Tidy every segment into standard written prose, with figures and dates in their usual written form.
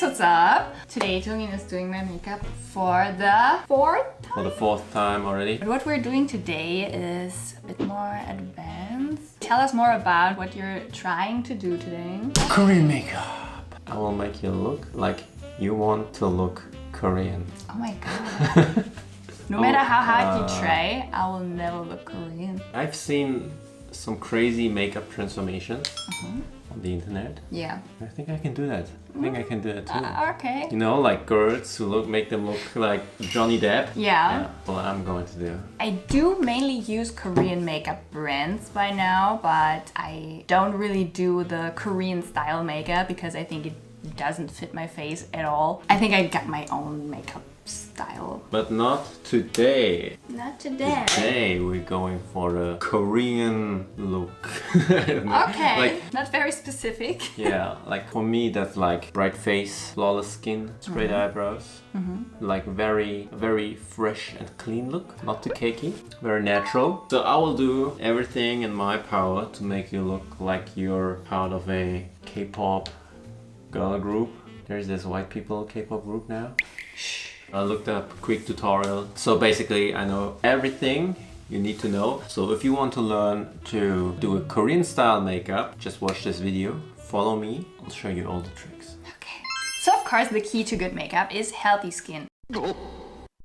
what's up? Today Jungin is doing my makeup for the fourth time already. But what we're doing today is a bit more advanced. Tell us more about what you're trying to do today. Korean makeup. I will make you look like you want to look Korean. Oh my god. No matter how hard you try, I will never look Korean. I've seen some crazy makeup transformations on the internet. Yeah. I think I can do that. I think I can do it too. Okay. You know, like girls who make them look like Johnny Depp. Yeah. Well, I'm going to do. I do mainly use Korean makeup brands by now, but I don't really do the Korean style makeup because I think it doesn't fit my face at all. I think I got my own makeup style. But not today. Not today. Today we're going for a Korean look. Okay, like, not very specific. Yeah, like for me that's like bright face, flawless skin, straight eyebrows. Like very fresh and clean look, not too cakey, very natural. So I will do everything in my power to make you look like you're part of a K-pop girl group. There's this white people K-pop group now. I looked up a quick tutorial. So basically I know everything you need to know. So if you want to learn to do a Korean style makeup, just watch this video, follow me, I'll show you all the tricks. Okay. So of course the key to good makeup is healthy skin.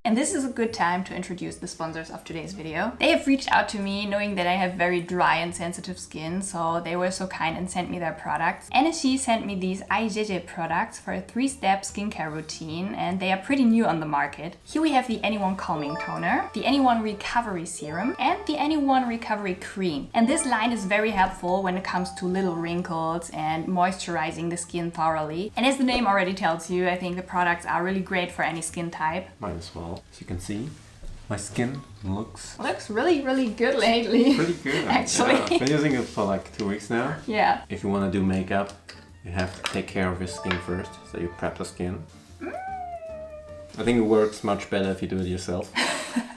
And this is a good time to introduce the sponsors of today's video. They have reached out to me knowing that I have very dry and sensitive skin, so they were so kind and sent me their products. Annecy sent me these Izézé products for a 3-step skincare routine, and they are pretty new on the market. Here we have the Anyone Calming Toner, the Anyone Recovery Serum, and the Anyone Recovery Cream. And this line is very helpful when it comes to little wrinkles and moisturizing the skin thoroughly. And as the name already tells you, I think the products are really great for any skin type. Might as well. As you can see, my skin looks really good lately. Pretty good. Actually. Yeah. I've been using it for like 2 weeks now. Yeah. If you want to do makeup, you have to take care of your skin first. So you prep the skin. I think it works much better if you do it yourself.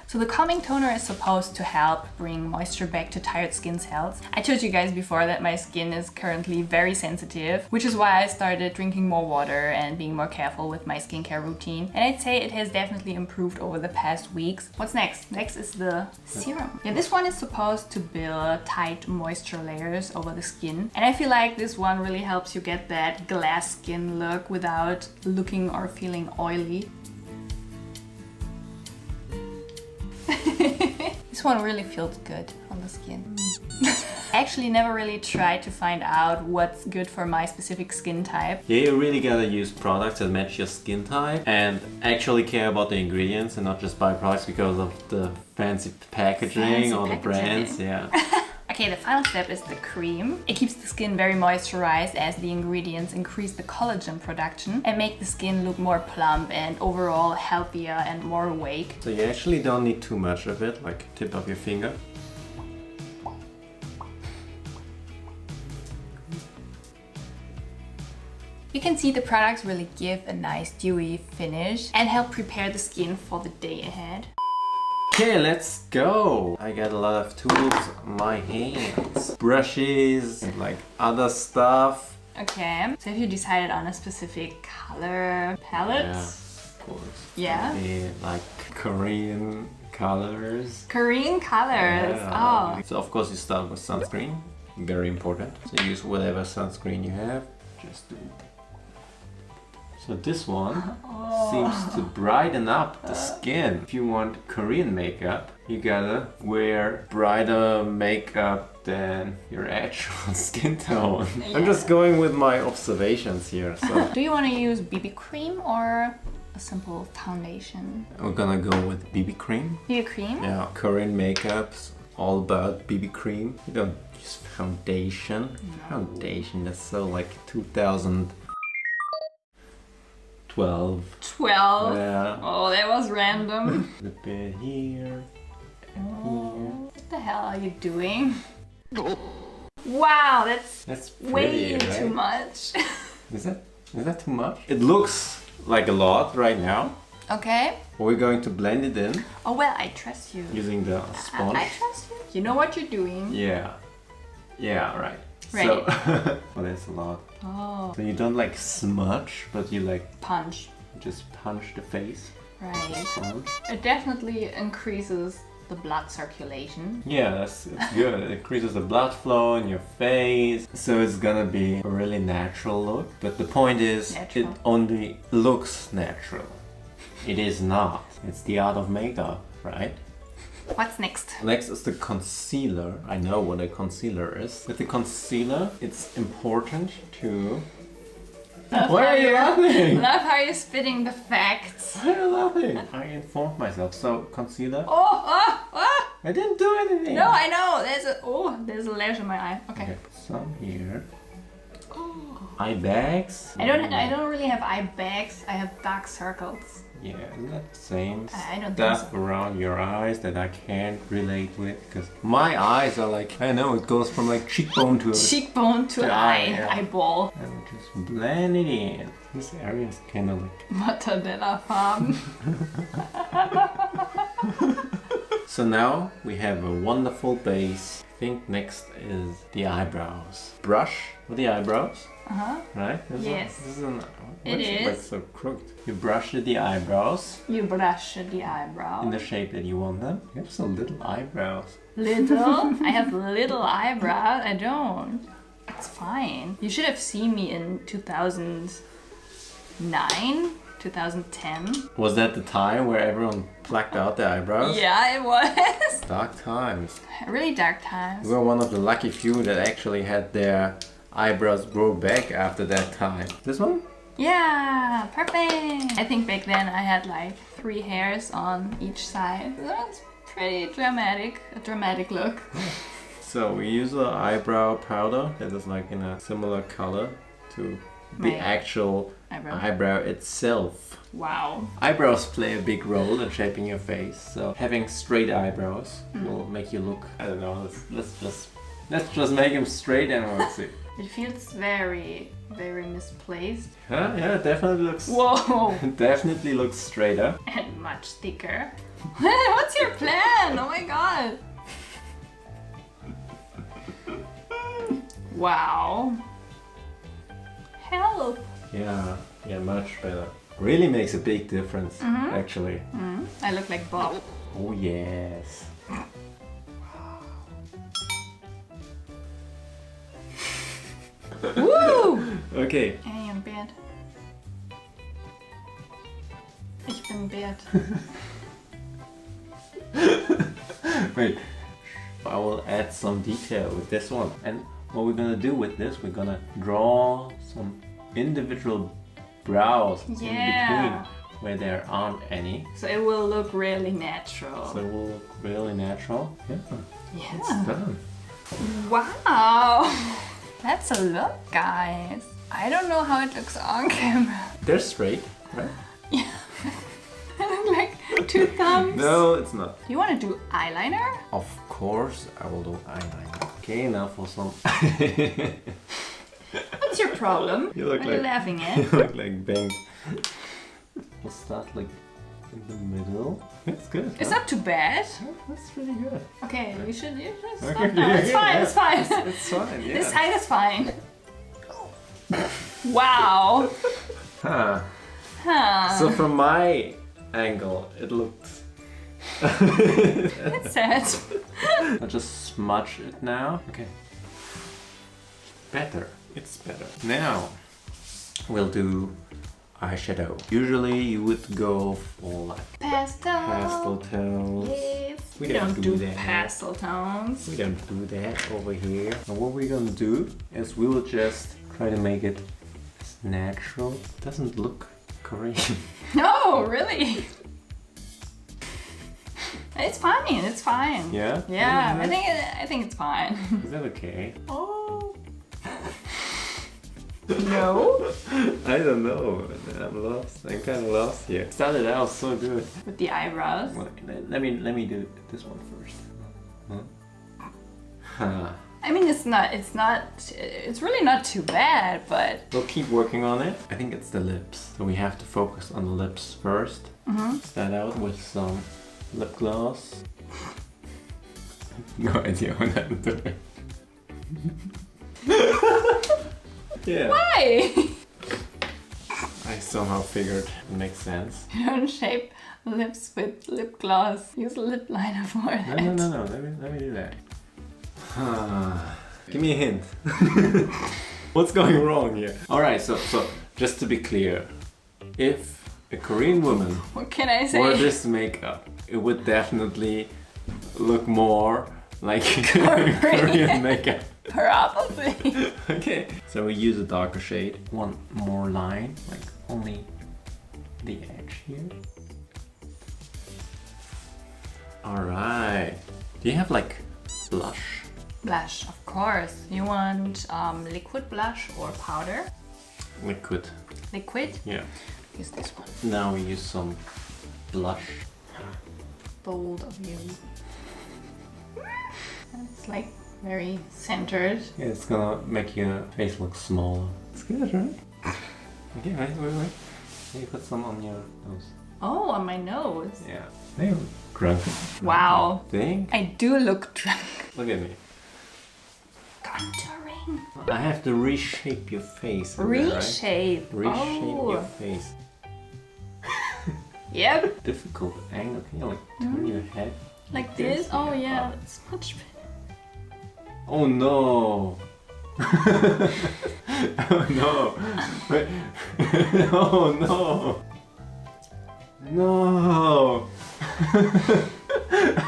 So the calming toner is supposed to help bring moisture back to tired skin cells. I told you guys before that my skin is currently very sensitive, which is why I started drinking more water and being more careful with my skincare routine. And I'd say it has definitely improved over the past weeks. What's next? Next is the serum. Yeah, this one is supposed to build tight moisture layers over the skin. And I feel like this one really helps you get that glass skin look without looking or feeling oily. This one really feels good on the skin. I actually never really tried to find out what's good for my specific skin type. Yeah, you really gotta use products that match your skin type and actually care about the ingredients and not just buy products because of the fancy packaging or the brands. Yeah. Okay, the final step is the cream. It keeps the skin very moisturized as the ingredients increase the collagen production and make the skin look more plump and overall healthier and more awake. So you actually don't need too much of it, like tip of your finger. You can see the products really give a nice dewy finish and help prepare the skin for the day ahead. Okay, let's go! I got a lot of tools on my hands. Brushes, and like other stuff. Okay, so have you decided on a specific color palette? Yeah, of course. Yeah? Maybe like Korean colors. Korean colors, Yeah. oh. So of course you start with sunscreen, very important. So use whatever sunscreen you have, just do it. So this one seems to brighten up the skin. If you want Korean makeup, you gotta wear brighter makeup than your actual skin tone. Yeah. I'm just going with my observations here. So do you want to use BB cream or a simple foundation? we're gonna go with BB cream. BB cream? Yeah, Korean makeup's all about BB cream. You don't use foundation. No. Foundation, that's so like 2012. 12? Yeah. Oh, that was random. A bit here and here. What the hell are you doing? Wow, that's Pretty, way right? too much. Is that too much? It looks like a lot right now. Okay. We're going to blend it in Oh well, I trust you. using the sponge. I trust you. You know what you're doing. Yeah. Yeah, right. Right. So, well, that's a lot. Oh. So you don't like smudge, but you like Punch. just punch the face. Right. Punch. It definitely increases the blood circulation. Yeah, it's good. It increases the blood flow in your face. So it's gonna be a really natural look. But the point is, Natural. it only looks natural. It is not. It's the art of makeup, right? What's next? Next is the concealer. I know what a concealer is. With the concealer, it's important to... Why are you laughing? Love how you're spitting the facts. Why are you laughing? I informed myself. So, concealer. Oh. I didn't do anything. No, I know. There's a lash in my eye. Okay. Okay, put some here. Eye bags. I don't really have eye bags. I have dark circles. Yeah, isn't that the same I don't think stuff around your eyes that I can't relate with? Because my eyes are like, I know, it goes from like cheekbone to Cheekbone to the eye, eye, yeah. eyeball. and we just blend it in. This area is kind of like... Mortadella-farben. So now we have a wonderful base. I think next is the eyebrows. Brush for the eyebrows. Right? Yes. This is an, It is. Like so crooked. You brush the eyebrows You brush the eyebrow. in the shape that you want them. You have some little eyebrows. Little? I have little eyebrows. I don't. It's fine. You should have seen me in 2009, 2010. Was that the time where everyone plucked out their eyebrows? Yeah, it was. Dark times. Really dark times. We were one of the lucky few that actually had their eyebrows grow back after that time. This one? Yeah, perfect. I think back then I had like 3 hairs on each side. That's pretty dramatic. A dramatic look. So we use an eyebrow powder that is like in a similar color to the Right. actual eyebrow itself. Wow. Eyebrows play a big role in shaping your face. So having straight eyebrows will make you look, I don't know, let's just make them straight and we'll see. It feels very, very misplaced. Huh? Yeah, it definitely looks... Whoa. Definitely looks straighter. And much thicker. What's your plan? Oh my god. Wow. Help. Yeah, much better. Really makes a big difference, actually. I look like Bob. Oh yes. Woo! Okay. Hey, I'm bad. Ich bin bad. Wait. I will add some detail with this one. And what we're gonna do with this, we're gonna draw some individual brows in between where there aren't any. So it will look really natural. So it will look really natural. Yeah. It's Yeah. done. Wow. That's a look, guys. I don't know how it looks on camera. They're straight, right? Yeah. I look like 2 thumbs. No, it's not. You want to do eyeliner? Of course, I will do eyeliner. Okay, now for some. What's your problem? You look what are you like- laughing You at? look like Bang. We'll start like in the middle. It's good. It's huh? not too bad. That's really good. Okay, you should stop Okay, now. It's fine, yeah. it's fine. It's fine, yeah. This side is fine. Wow. Huh. Huh. So from my angle, it looks. It's sad. I'll just smudge it now. Okay. Better. It's better. Now we'll do eyeshadow. Usually you would go for like pastel tones. Yes. We We don't don't do do that. pastel tones. We don't do that over here. And what we're gonna do is we will just try to make it as natural. It doesn't look Korean. No, really. It's fine. It's fine. Yeah? Yeah, Is I think it's fine. that okay? Oh. No. I don't know. I'm lost. I'm kind of lost here. Started out so good. With the eyebrows. Well, let me do this one first. Huh. I mean, it's really not too bad, but We'll keep working on it. I think it's the lips. So we have to focus on the lips first. Start out with some lip gloss. No idea what I'm doing. Yeah. Why? I somehow figured it makes sense. You don't shape lips with lip gloss. Use a lip liner for that. No. Let me do that. Give me a hint. What's going wrong here? Alright, so just to be clear, if a Korean woman What can I say? wore this makeup, it would definitely look more like Korean makeup. Probably. Okay, so we use a darker shade. One more line, like only the edge here. Alright. Do you have like blush? Blush, of course. You want liquid blush or powder? Liquid. Liquid? Yeah. Use this one. Now we use some blush. Bold of you. It's like very centered. Yeah, it's gonna make your face look smaller. It's good, right? Okay, wait. Maybe put some on your nose. Oh, on my nose. Yeah. They look drunk. Wow. Think? I do look drunk. Look at me. Contouring. I have to reshape your face. in there, right? Reshape. Reshape Oh. your face. Yep. Difficult angle. Can you like turn your head? Like this? Oh yeah, that's much better. Oh no! Oh no! Wait. Oh no! No!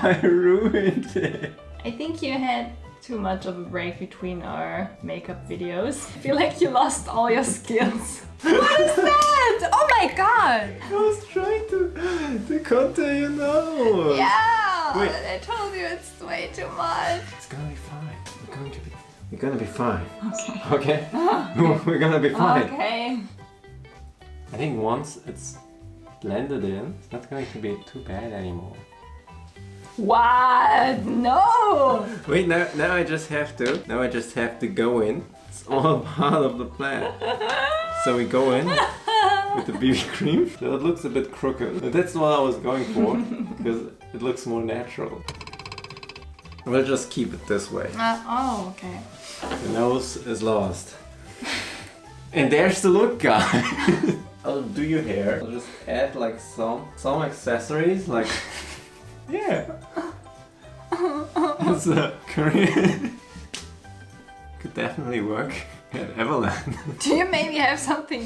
I ruined it! I think you had too much of a break between our makeup videos. I feel like you lost all your skills. What is that? Oh my god! I was trying to contour your nose! Yeah! Wait. I told you it's way too much. It's gonna be fine. We're gonna be fine. Okay. Okay? We're gonna be fine. Okay. I think once it's blended in, it's not going to be too bad anymore. What? No! Wait, now I just have to go in. It's all part of the plan. So we go in with the BB cream. So it looks a bit crooked. But that's what I was going for, because it looks more natural. We'll just keep it this way. Oh, okay. The nose is lost. And there's the look, guys. I'll do your hair. I'll just add like some accessories, like yeah. It's a Korean. Could definitely work at Everland. Do you maybe have something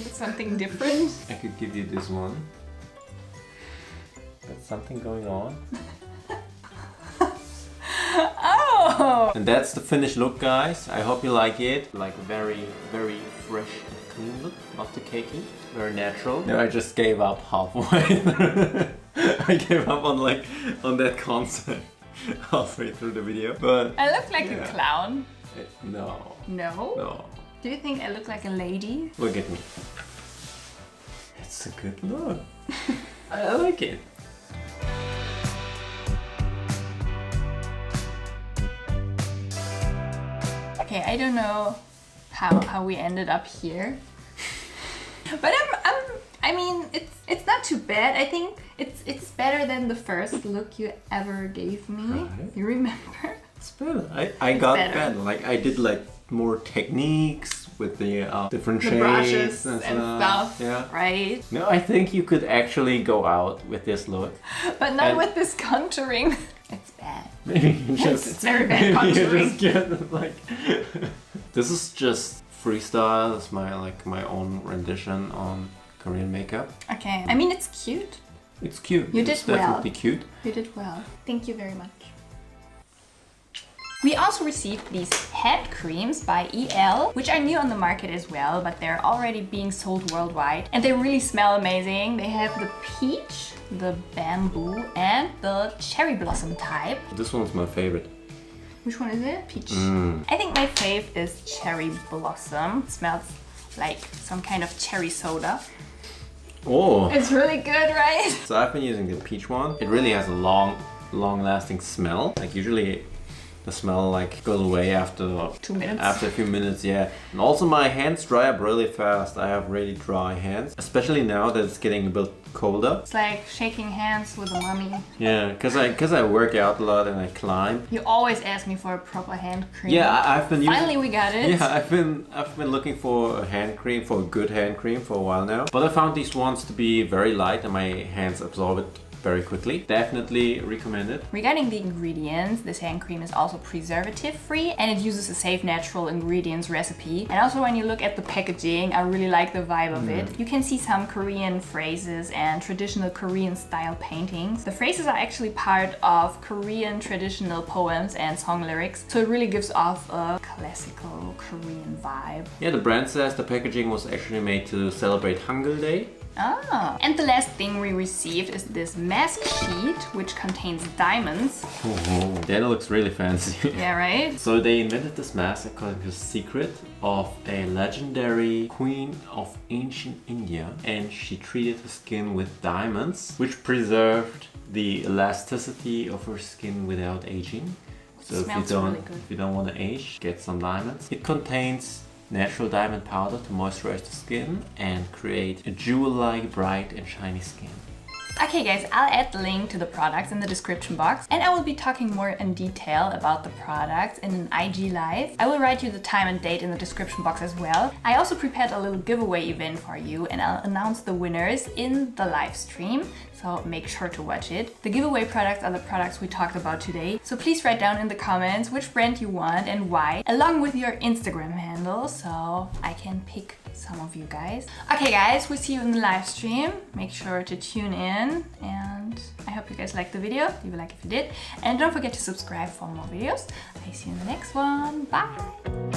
different? I could give you this one. There's something going on. Oh! And that's the finished look, guys. I hope you like it. Like very, very fresh and clean look. Not too cakey. Very natural. No, I just gave up halfway. I gave up on that concept halfway through the video. But I look like yeah. a clown. No. No? No. Do you think I look like a lady? Look at me. It's a good look. I like it. Okay, I don't know how we ended up here. But I mean, it's not too bad. I think it's better than the first look you ever gave me. Right. You remember? It's better. I got better. better. Like I did like more techniques with the different The shades brushes and and stuff, Yeah. right? No, I think you could actually go out with this look. But not And- with this contouring. It's bad. Maybe you just It's very bad maybe you contouring. just get like this is just freestyle. It's my own rendition on Korean makeup. Okay. I mean, it's cute. It's cute. You did it's definitely well. cute. You did well. Thank you very much. We also received these head creams by EL, which are new on the market as well, but they're already being sold worldwide. And they really smell amazing. They have the peach, the bamboo, and the cherry blossom type. This one's my favorite. Which one is it? Peach. I think my fave is cherry blossom. It smells like some kind of cherry soda. Oh! It's really good, right? So I've been using the peach one. It really has a long lasting smell. Like usually the smell like goes away after 2 minutes. After a few minutes, yeah. And also my hands dry up really fast. I have really dry hands, especially now that it's getting a bit colder. It's like shaking hands with a mummy. Yeah, because I work out a lot and I climb. You always ask me for a proper hand cream. Yeah, I've been using... Finally we got it. Yeah, I've been looking for a hand cream, for a good hand cream for a while now. But I found these ones to be very light and my hands absorb it very quickly. Definitely recommend it. Regarding the ingredients, this hand cream is also preservative free and it uses a safe natural ingredients recipe. And also when you look at the packaging, I really like the vibe of it. You can see some Korean phrases and traditional Korean style paintings. The phrases are actually part of Korean traditional poems and song lyrics, so it really gives off a classical Korean vibe. Yeah, the brand says the packaging was actually made to celebrate Hangul Day. Ah. And the last thing we received is this mask sheet, which contains diamonds. Oh, that looks really fancy. Yeah, right? So they invented this mask according to the secret of a legendary queen of ancient India, and she treated her skin with diamonds, which preserved the elasticity of her skin without aging. So if you don't want to age, get some diamonds. It contains natural diamond powder to moisturize the skin and create a jewel-like bright and shiny skin. Okay guys, I'll add the link to the products in the description box and I will be talking more in detail about the products in an IG live. I will write you the time and date in the description box as well. I also prepared a little giveaway event for you and I'll announce the winners in the live stream, so make sure to watch it. The giveaway products are the products we talked about today, so please write down in the comments which brand you want and why, along with your Instagram handle, so I can pick some of you guys. Okay guys, we'll see you in the live stream. Make sure to tune in and I hope you guys liked the video. Leave a like if you did and don't forget to subscribe for more videos. I see you in the next one. Bye!